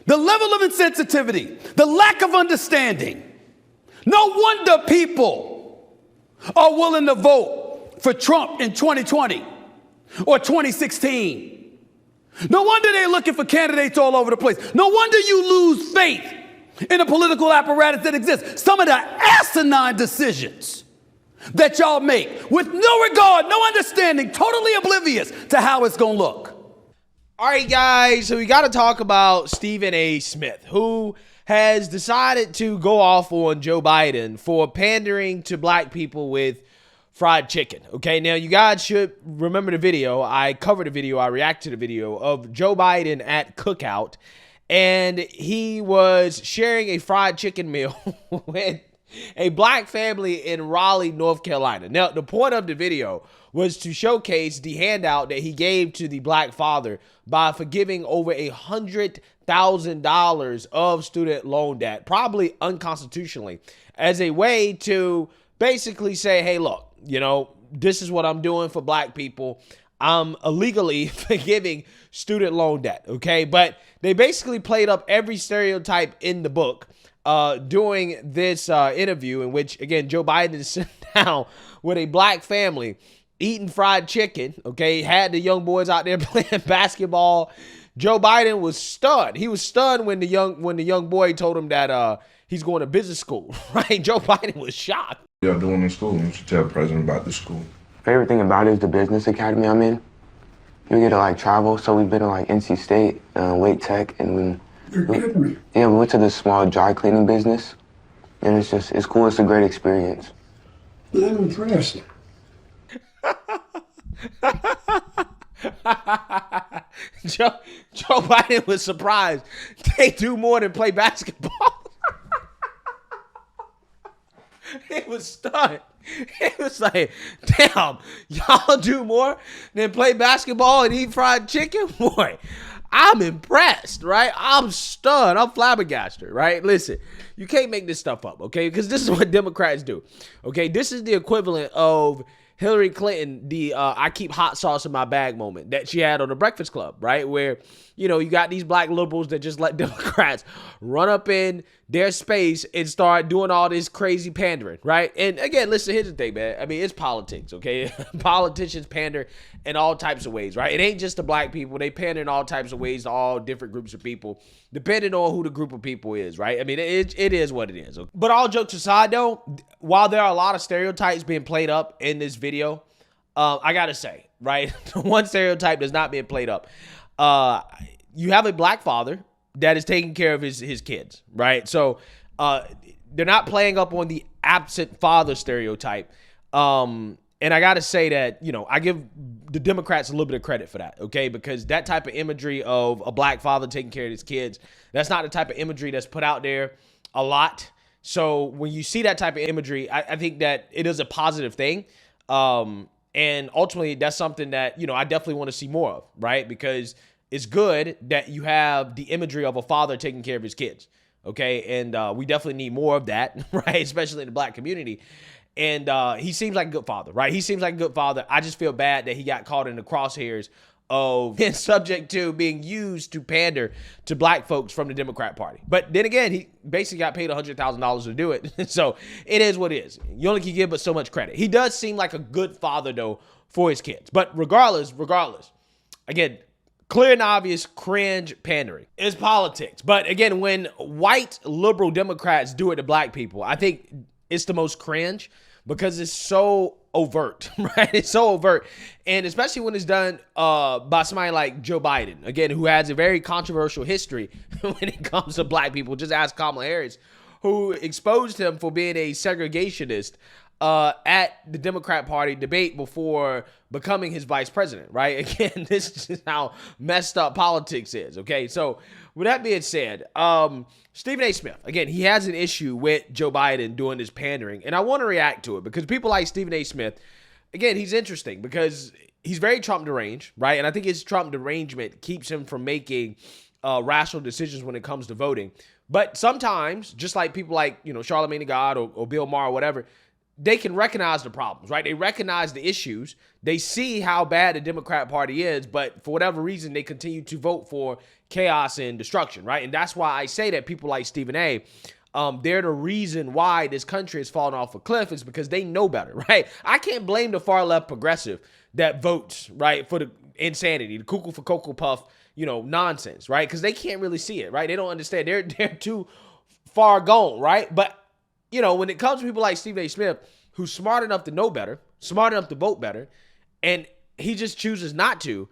The level of insensitivity, the lack of understanding. No wonder people are willing to vote for Trump in 2020 or 2016. No wonder they're looking for candidates all over the place. No wonder you lose faith in the political apparatus that exists. Some of the asinine decisions that y'all make with no regard, no understanding, totally oblivious to how it's going to look. All right, guys, so we got to talk about Stephen A. Smith, who has decided to go off on Joe Biden for pandering to black people with fried chicken. Okay, now you guys should remember the video. I covered a video, I reacted to the video of Joe Biden at Cookout, and he was sharing a fried chicken meal with a black family in Raleigh, North Carolina. Now, the point of the video was to showcase the handout that he gave to the black father by forgiving over $100,000 of student loan debt, probably unconstitutionally, as a way to basically say, hey, look, you know, this is what I'm doing for black people. I'm illegally forgiving student loan debt, okay? But they basically played up every stereotype in the book during this interview in which, again, Joe Biden is sitting down with a black family eating fried chicken, okay? Had the young boys out there playing basketball. Joe Biden was stunned. He was stunned when the young boy told him that he's going to business school, right? Joe Biden was shocked. Y'all doing in school? You should tell the president about the school. Favorite thing about it is the business academy I'm in. You get to like travel, so we've been to like NC State, Wake Tech, and You're kidding me. we went to this small dry cleaning business, and it's cool. It's a great experience. I'm impressed. Joe Biden was surprised. They do more than play basketball. He was stunned. It was like, damn, y'all do more than play basketball and eat fried chicken? Boy, I'm impressed, right? I'm stunned. I'm flabbergasted, right? Listen, you can't make this stuff up, okay? Because this is what Democrats do, okay? This is the equivalent of Hillary Clinton, the I keep hot sauce in my bag moment that she had on the Breakfast Club, right? Where, you know, you got these black liberals that just let Democrats run up in their space and start doing all this crazy pandering, right? And again, listen, here's the thing, man. I mean, it's politics, okay? Politicians pander in all types of ways, right? It ain't just the black people. They pander in all types of ways to all different groups of people, depending on who the group of people is, right? I mean, it is what it is. Okay? But all jokes aside, though, while there are a lot of stereotypes being played up in this video, I gotta say, right, one stereotype that's not being played up. You have a black father that is taking care of his kids, right? So they're not playing up on the absent father stereotype. And I gotta say that, you know, I give the Democrats a little bit of credit for that, okay? Because that type of imagery of a black father taking care of his kids, that's not the type of imagery that's put out there a lot. So when you see that type of imagery, I think that it is a positive thing. And ultimately, that's something that, you know, I definitely want to see more of, right? Because it's good that you have the imagery of a father taking care of his kids, okay? And we definitely need more of that, right? Especially in the black community. And he seems like a good father, right? He seems like a good father. I just feel bad that he got caught in the crosshairs of being subject to being used to pander to black folks from the Democrat Party. But then again, he basically got paid $100,000 to do it. So it is what it is. You only can give but so much credit. He does seem like a good father, though, for his kids. But regardless, again, clear and obvious cringe pandering is politics. But again, when white liberal Democrats do it to black people, I think it's the most cringe because it's so overt, right? It's so overt. And especially when it's done by somebody like Joe Biden, again, who has a very controversial history when it comes to black people. Just ask Kamala Harris, who exposed him for being a segregationist at the Democrat Party debate before becoming his vice president, right? Again, this is how messed up politics is, okay? So with that being said, Stephen A. Smith, again, he has an issue with Joe Biden doing this pandering, and I want to react to it because people like Stephen A. Smith, again, he's interesting because he's very Trump deranged, right? And I think his Trump derangement keeps him from making rational decisions when it comes to voting. But sometimes, just like people like, you know, Charlamagne the God or Bill Maher or whatever, they can recognize the problems, right? They recognize the issues. They see how bad the Democrat Party is, but for whatever reason, they continue to vote for chaos and destruction, right? And that's why I say that people like Stephen A., they're the reason why this country has fallen off a cliff, is because they know better, right? I can't blame the far left progressive that votes, right, for the insanity, the cuckoo for Cocoa Puff, nonsense, right? Because they can't really see it, right? They don't understand. They're too far gone, right? But when it comes to people like Stephen A. Smith, who's smart enough to know better, smart enough to vote better, and he just chooses not to,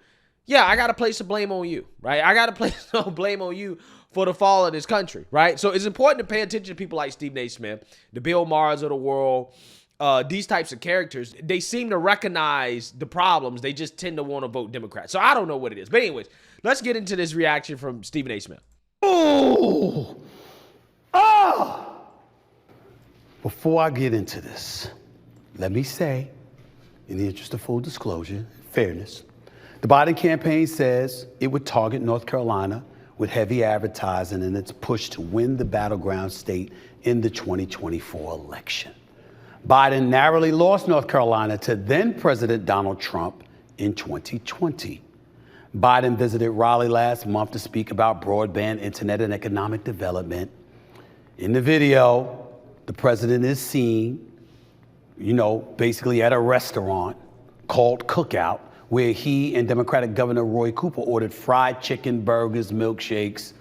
I got to place the blame on you, right? I got to place the blame on you for the fall of this country, right? So it's important to pay attention to people like Stephen A. Smith, the Bill Maher's of the world, these types of characters. They seem to recognize the problems. They just tend to want to vote Democrat. So I don't know what it is. But anyways, let's get into this reaction from Stephen A. Smith. Oh! Before I get into this, let me say, in the interest of full disclosure, fairness, the Biden campaign says it would target North Carolina with heavy advertising in its push to win the battleground state in the 2024 election. Biden narrowly lost North Carolina to then-President Donald Trump in 2020. Biden visited Raleigh last month to speak about broadband internet and economic development. In the video, the president is seen, basically at a restaurant called Cookout, where he and Democratic Governor Roy Cooper ordered fried chicken, burgers, milkshakes,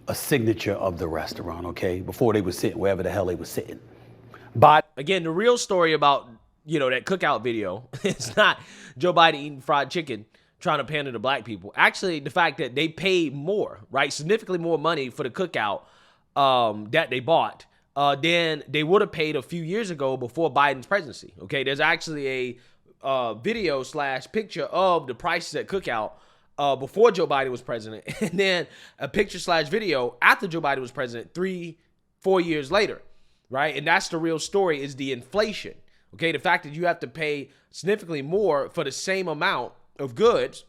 a signature of the restaurant, okay, before they were sitting wherever the hell they were sitting. But again, the real story about, that Cookout video, it's not Joe Biden eating fried chicken trying to pander to black people. Actually, the fact that they paid more, right, significantly more money for the Cookout that they bought than they would have paid a few years ago before Biden's presidency, okay? There's actually a video/picture of the prices at Cookout before Joe Biden was president, and then a picture/video after Joe Biden was president 3-4 years later, right? And that's the real story, is the inflation, okay? The fact that you have to pay significantly more for the same amount of goods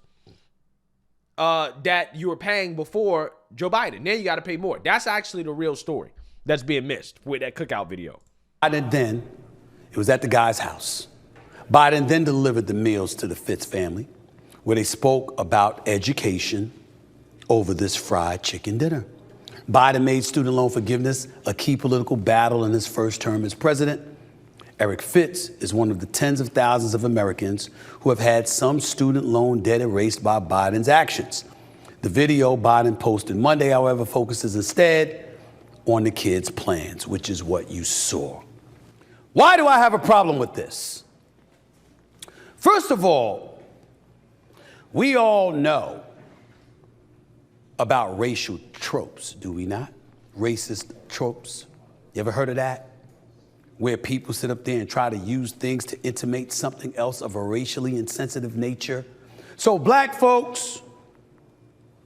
that you were paying before Joe Biden. Now you got to pay more. That's actually the real story that's being missed with that Cookout video. Biden then, it was at the guy's house. Biden then delivered the meals to the Fitz family, where they spoke about education over this fried chicken dinner. Biden made student loan forgiveness a key political battle in his first term as president. Eric Fitz is one of the tens of thousands of Americans who have had some student loan debt erased by Biden's actions. The video Biden posted Monday, however, focuses instead on the kids' plans, which is what you saw. Why do I have a problem with this? First of all, we all know about racial tropes, do we not? Racist tropes. You ever heard of that? Where people sit up there and try to use things to intimate something else of a racially insensitive nature. So black folks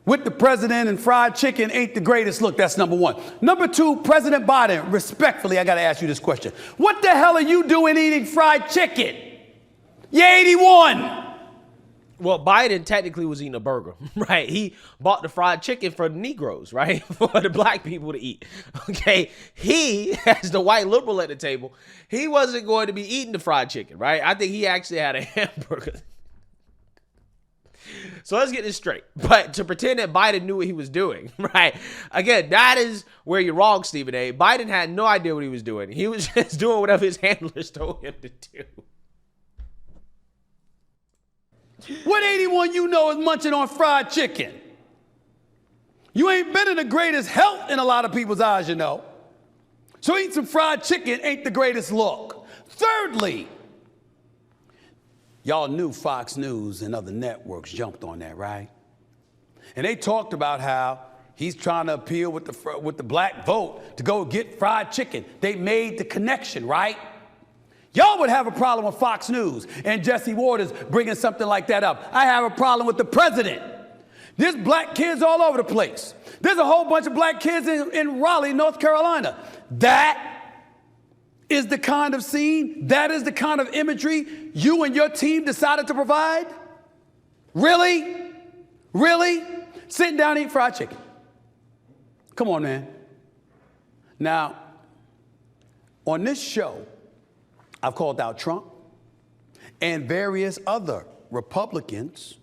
with the president and fried chicken ain't the greatest look. That's number one. Number two, President Biden, respectfully, I got to ask you this question. What the hell are you doing eating fried chicken? You're 81. Well, Biden technically was eating a burger, right? He bought the fried chicken for the Negroes, right? For the black people to eat, okay? He, as the white liberal at the table, he wasn't going to be eating the fried chicken, right? I think he actually had a hamburger. So let's get this straight. But to pretend that Biden knew what he was doing, right? Again, that is where you're wrong, Stephen A. Biden had no idea what he was doing. He was just doing whatever his handlers told him to do. What 81 you know is munching on fried chicken? You ain't been in the greatest health in a lot of people's eyes, you know. So eating some fried chicken ain't the greatest look. Thirdly, y'all knew Fox News and other networks jumped on that, right? And they talked about how he's trying to appeal with the black vote to go get fried chicken. They made the connection, right? Y'all would have a problem with Fox News and Jesse Waters bringing something like that up. I have a problem with the president. There's black kids all over the place. There's a whole bunch of black kids in Raleigh, North Carolina. That is the kind of scene, that is the kind of imagery you and your team decided to provide? Really? Really? Sitting down and eating fried chicken. Come on, man. Now, on this show, I've called out Trump and various other Republicans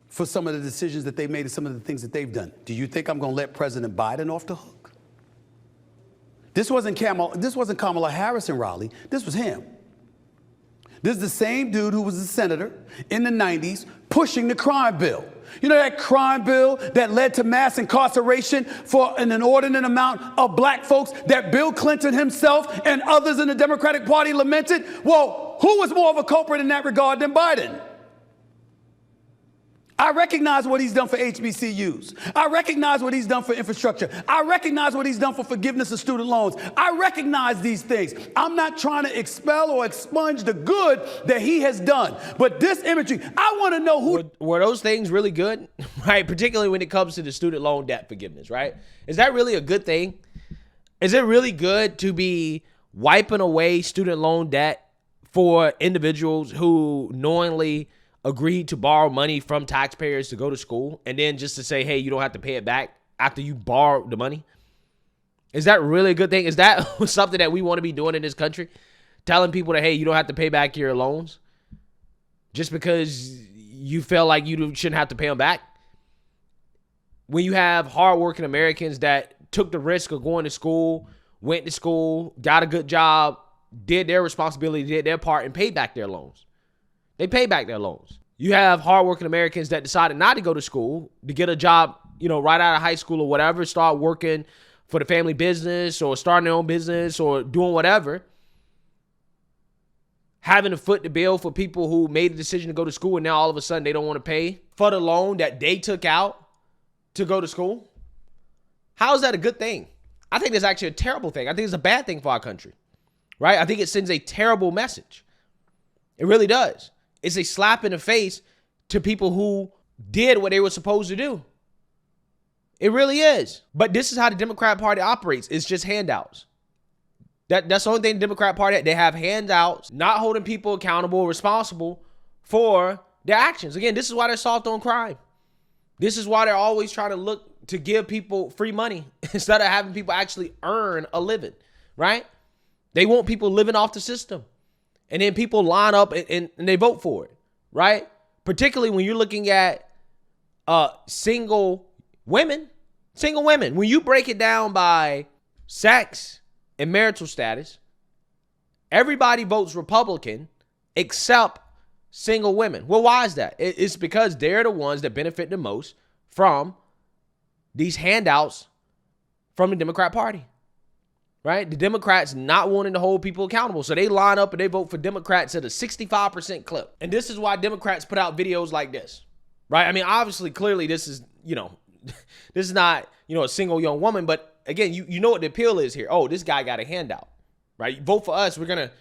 for some of the decisions that they've made and some of the things that they've done. Do you think I'm going to let President Biden off the hook? This wasn't Kamala Harris in Raleigh. This was him. This is the same dude who was a senator in the 90s pushing the crime bill. You know that crime bill that led to mass incarceration for an inordinate amount of black folks that Bill Clinton himself and others in the Democratic Party lamented? Well, who was more of a culprit in that regard than Biden? I recognize what he's done for HBCUs. I recognize what he's done for infrastructure. I recognize what he's done for forgiveness of student loans. I recognize these things. I'm not trying to expel or expunge the good that he has done. But this imagery, I want to know who... Were those things really good? Right? Particularly when it comes to the student loan debt forgiveness, right? Is that really a good thing? Is it really good to be wiping away student loan debt for individuals who knowingly agreed to borrow money from taxpayers to go to school, and then just to say, hey, you don't have to pay it back after you borrowed the money? Is that really a good thing? Is that something that we want to be doing in this country? Telling people that, hey, you don't have to pay back your loans just because you feel like you shouldn't have to pay them back? When you have hardworking Americans that took the risk of going to school, went to school, got a good job, did their responsibility, did their part, and paid back their loans. They pay back their loans. You have hardworking Americans that decided not to go to school, to get a job, right out of high school or whatever, start working for the family business or starting their own business or doing whatever, having to foot the bill for people who made the decision to go to school and now all of a sudden they don't want to pay for the loan that they took out to go to school. How is that a good thing? I think it's actually a terrible thing. I think it's a bad thing for our country, right? I think it sends a terrible message. It really does. It's a slap in the face to people who did what they were supposed to do. It really is. But this is how the Democrat Party operates. It's just handouts. That's the only thing the Democrat Party, they have handouts, not holding people accountable, responsible for their actions. Again, this is why they're soft on crime. This is why they're always trying to look to give people free money instead of having people actually earn a living, right? They want people living off the system. And then people line up and they vote for it, right? Particularly when you're looking at single women. When you break it down by sex and marital status, everybody votes Republican except single women. Well, why is that? It's because they're the ones that benefit the most from these handouts from the Democrat Party. Right? The Democrats not wanting to hold people accountable. So they line up and they vote for Democrats at a 65% clip. And this is why Democrats put out videos like this. Right? I mean, obviously, clearly, this is, this is not, a single young woman. But again, you know what the appeal is here. Oh, this guy got a handout. Right? You vote for us. We're going to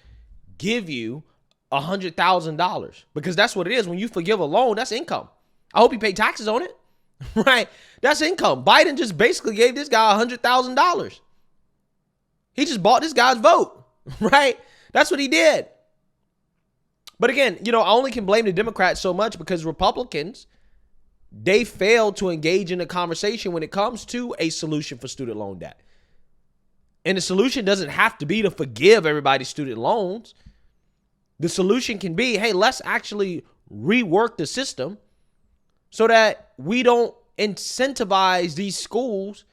give you $100,000. Because that's what it is. When you forgive a loan, that's income. I hope you pay taxes on it. Right? That's income. Biden just basically gave this guy $100,000. He just bought this guy's vote, right? That's what he did. But again, I only can blame the Democrats so much because Republicans, they failed to engage in a conversation when it comes to a solution for student loan debt. And the solution doesn't have to be to forgive everybody's student loans. The solution can be, hey, let's actually rework the system so that we don't incentivize these schools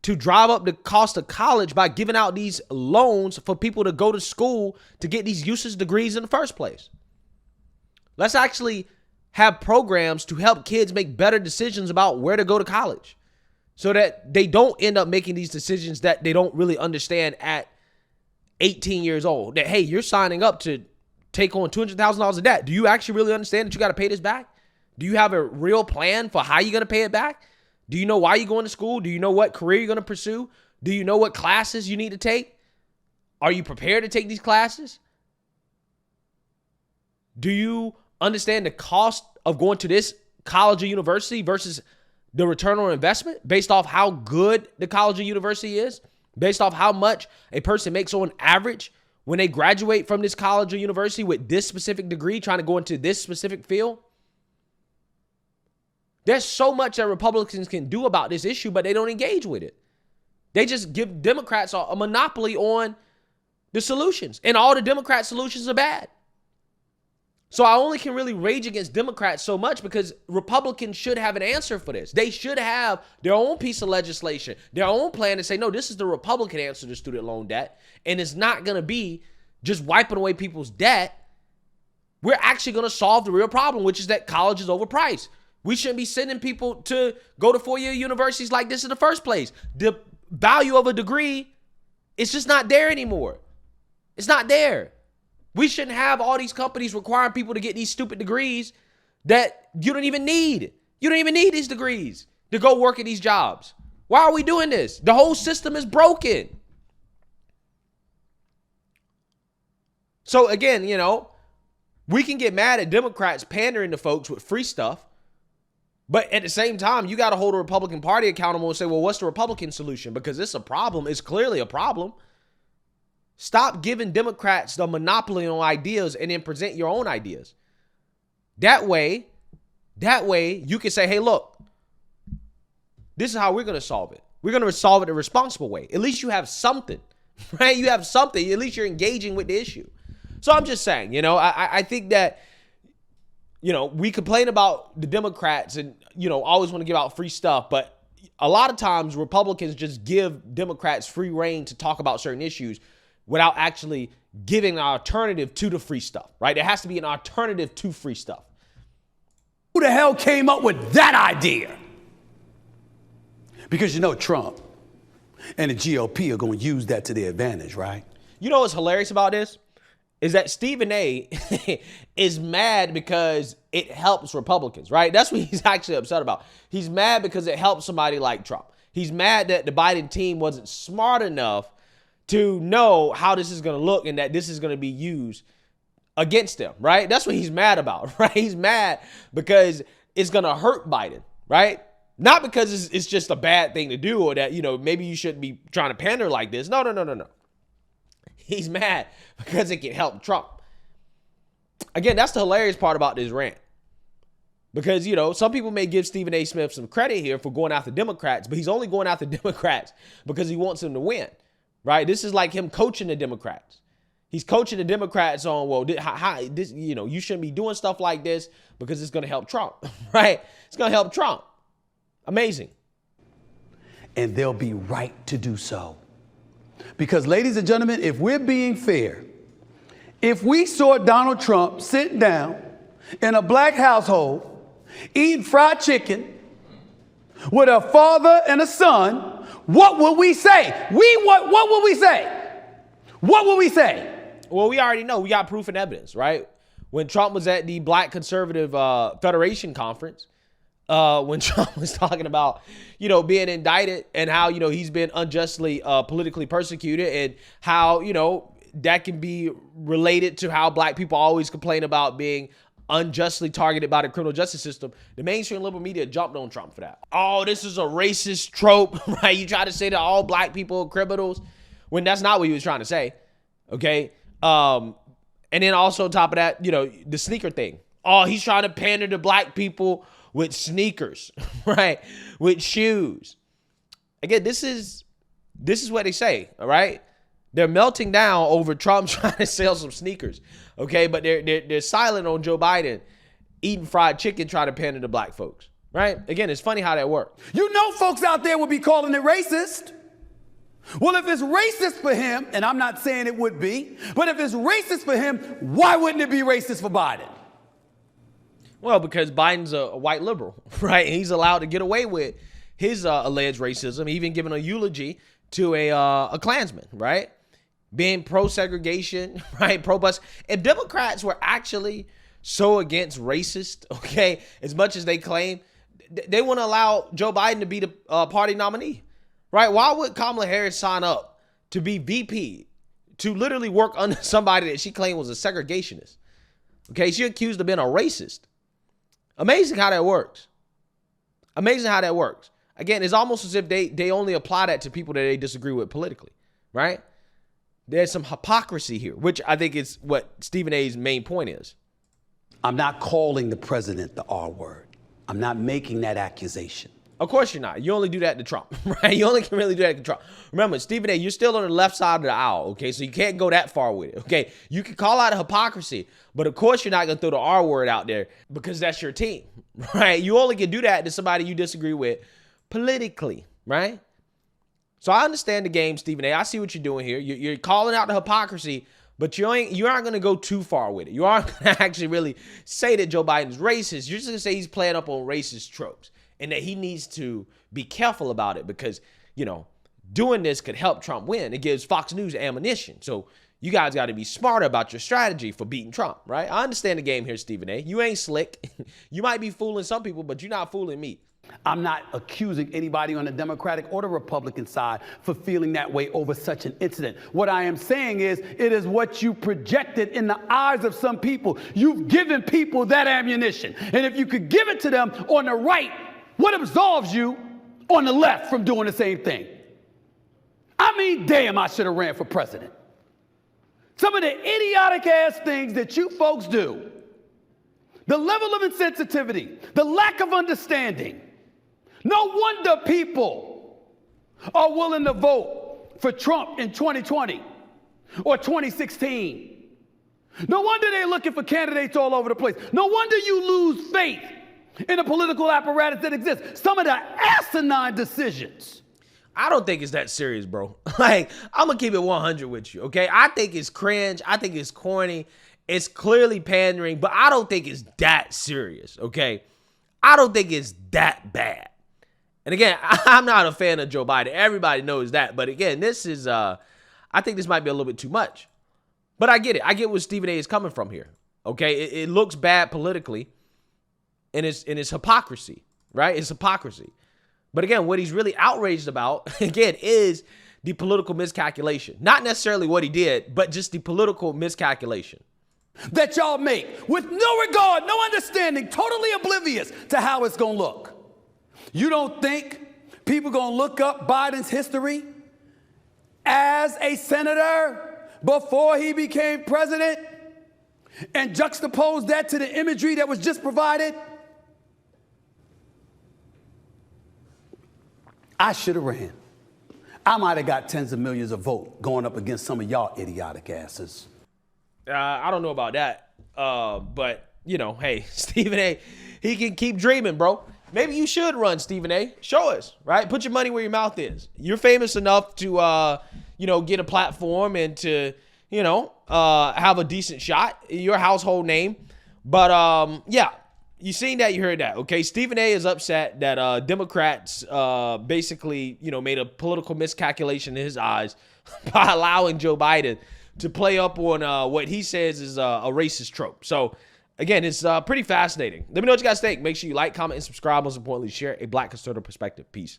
to drive up the cost of college by giving out these loans for people to go to school to get these useless degrees in the first place. Let's actually have programs to help kids make better decisions about where to go to college so that they don't end up making these decisions that they don't really understand at 18 years old. That, hey, you're signing up to take on $200,000 of debt. Do you actually really understand that you got to pay this back? Do you have a real plan for how you're going to pay it back? Do you know why you're going to school? Do you know what career you're going to pursue? Do you know what classes you need to take? Are you prepared to take these classes? Do you understand the cost of going to this college or university versus the return on investment based off how good the college or university is, based off how much a person makes on average when they graduate from this college or university with this specific degree, trying to go into this specific field? There's so much that Republicans can do about this issue, but they don't engage with it. They just give Democrats a monopoly on the solutions. And all the Democrat solutions are bad. So I only can really rage against Democrats so much because Republicans should have an answer for this. They should have their own piece of legislation, their own plan to say, no, this is the Republican answer to student loan debt. And it's not going to be just wiping away people's debt. We're actually going to solve the real problem, which is that college is overpriced. We shouldn't be sending people to go to four-year universities like this in the first place. The value of a degree is just not there anymore. It's not there. We shouldn't have all these companies requiring people to get these stupid degrees that you don't even need. You don't even need these degrees to go work at these jobs. Why are we doing this? The whole system is broken. So again, you know, we can get mad at Democrats pandering to folks with free stuff, but at the same time, you got to hold the Republican Party accountable and say, well, what's the Republican solution? Because it's a problem. It's clearly a problem. Stop giving Democrats the monopoly on ideas and then present your own ideas. That way you can say, hey, look, this is how we're going to solve it. We're going to solve it a responsible way. At least you have something, right? You have something. At least you're engaging with the issue. So I'm just saying, you know, I think that, you know, we complain about the Democrats and, you know, always want to give out free stuff, but a lot of times Republicans just give Democrats free reign to talk about certain issues without actually giving an alternative to the free stuff, right? There has to be an alternative to free stuff. Who the hell came up with that idea? Because you know Trump and the GOP are going to use that to their advantage, right? You know what's hilarious about this? Is that Stephen A is mad because it helps Republicans, right? That's what he's actually upset about. He's mad because it helps somebody like Trump. He's mad that the Biden team wasn't smart enough to know how this is going to look and that this is going to be used against them, right? That's what he's mad about, right? He's mad because it's going to hurt Biden, right? Not because it's just a bad thing to do or that, you know, maybe you shouldn't be trying to pander like this. No. He's mad because it can help Trump. Again, that's the hilarious part about this rant. Because, you know, some people may give Stephen A. Smith some credit here for going after Democrats, but he's only going after Democrats because he wants them to win, right? This is like him coaching the Democrats. He's coaching the Democrats on, well, this, you know, you shouldn't be doing stuff like this because it's going to help Trump, right? It's going to help Trump. Amazing. And they'll be right to do so. Because, ladies and gentlemen, if we're being fair, if we saw Donald Trump sitting down in a black household eating fried chicken with a father and a son, what would we say? What would we say? What would we say? Well, we already know. We got proof and evidence, right? When Trump was at the Black Conservative Federation Conference, when Trump was talking about, you know, being indicted and how, you know, he's been unjustly politically persecuted and how, you know, that can be related to how black people always complain about being unjustly targeted by the criminal justice system. The mainstream liberal media jumped on Trump for that. Oh, this is a racist trope, right? You try to say that all black people are criminals when that's not what he was trying to say, okay? And then also on top of that, you know, the sneaker thing. Oh, he's trying to pander to black people with sneakers, right? With shoes. Again, this is what they say, all right? They're melting down over Trump trying to sell some sneakers, okay? But they're silent on Joe Biden eating fried chicken trying to pander to black folks, right? Again, it's funny how that works. You know folks out there would be calling it racist. Well, if it's racist for him, and I'm not saying it would be, but if it's racist for him, why wouldn't it be racist for Biden? Well, because Biden's a white liberal, right? And he's allowed to get away with his alleged racism, even giving a eulogy to a Klansman, right? Being pro-segregation, right? Pro-bus. If Democrats were actually so against racist, okay, as much as they claim, they wouldn't allow Joe Biden to be the party nominee, right? Why would Kamala Harris sign up to be VP, to literally work under somebody that she claimed was a segregationist? Okay, she accused of being a racist. Amazing how that works. Amazing how that works. Again, it's almost as if they only apply that to people that they disagree with politically, right? There's some hypocrisy here, which I think is what Stephen A's main point is. I'm not calling the president the R word. I'm not making that accusation, Of course you're not. You only do that to Trump, right? You only can really do that to Trump. Remember, Stephen A., you're still on the left side of the aisle, okay? So you can't go that far with it, okay? You can call out hypocrisy, but of course you're not going to throw the R word out there because that's your team, right? You only can do that to somebody you disagree with politically, right? So I understand the game, Stephen A. I see what you're doing here. You're calling out the hypocrisy, but you aren't going to go too far with it. You aren't going to actually really say that Joe Biden's racist. You're just going to say he's playing up on racist tropes and that he needs to be careful about it because, you know, doing this could help Trump win. It gives Fox News ammunition. So you guys got to be smarter about your strategy for beating Trump, right? I understand the game here, Stephen A. You ain't slick. You might be fooling some people, but you're not fooling me. I'm not accusing anybody on the Democratic or the Republican side for feeling that way over such an incident. What I am saying is it is what you projected in the eyes of some people. You've given people that ammunition. And if you could give it to them on the right, what absolves you on the left from doing the same thing? I mean, damn, I should have ran for president. Some of the idiotic ass things that you folks do, the level of insensitivity, the lack of understanding. No wonder people are willing to vote for Trump in 2020 or 2016. No wonder they're looking for candidates all over the place. No wonder you lose faith in the political apparatus that exists. Some of the asinine decisions. I don't think it's that serious, bro. Like, I'm going to keep it 100 with you, okay? I think it's cringe. I think it's corny. It's clearly pandering, but I don't think it's that serious, okay? I don't think it's that bad. And again, I'm not a fan of Joe Biden. Everybody knows that. But again, this is, I think this might be a little bit too much. But I get it. I get where Stephen A. is coming from here, okay? It looks bad politically, and it's hypocrisy, right? It's hypocrisy. But again, what he's really outraged about, again, is the political miscalculation. Not necessarily what he did, but just the political miscalculation that y'all make with no regard, no understanding, totally oblivious to how it's going to look. You don't think people going to look up Biden's history as a senator before he became president and juxtapose that to the imagery that was just provided? I should have ran. I might have got tens of millions of votes going up against some of y'all idiotic asses. I don't know about that. But, you know, hey, Stephen A., he can keep dreaming, bro. Maybe you should run, Stephen A. Show us, right? Put your money where your mouth is. You're famous enough to, you know, get a platform and to, you know, have a decent shot. You're a household name. But, yeah, you seen that, you heard that, okay? Stephen A. is upset that Democrats basically, you know, made a political miscalculation in his eyes by allowing Joe Biden to play up on what he says is a racist trope. So, again, it's pretty fascinating. Let me know what you guys think. Make sure you like, comment, and subscribe. Most importantly, share a Black conservative perspective. Peace.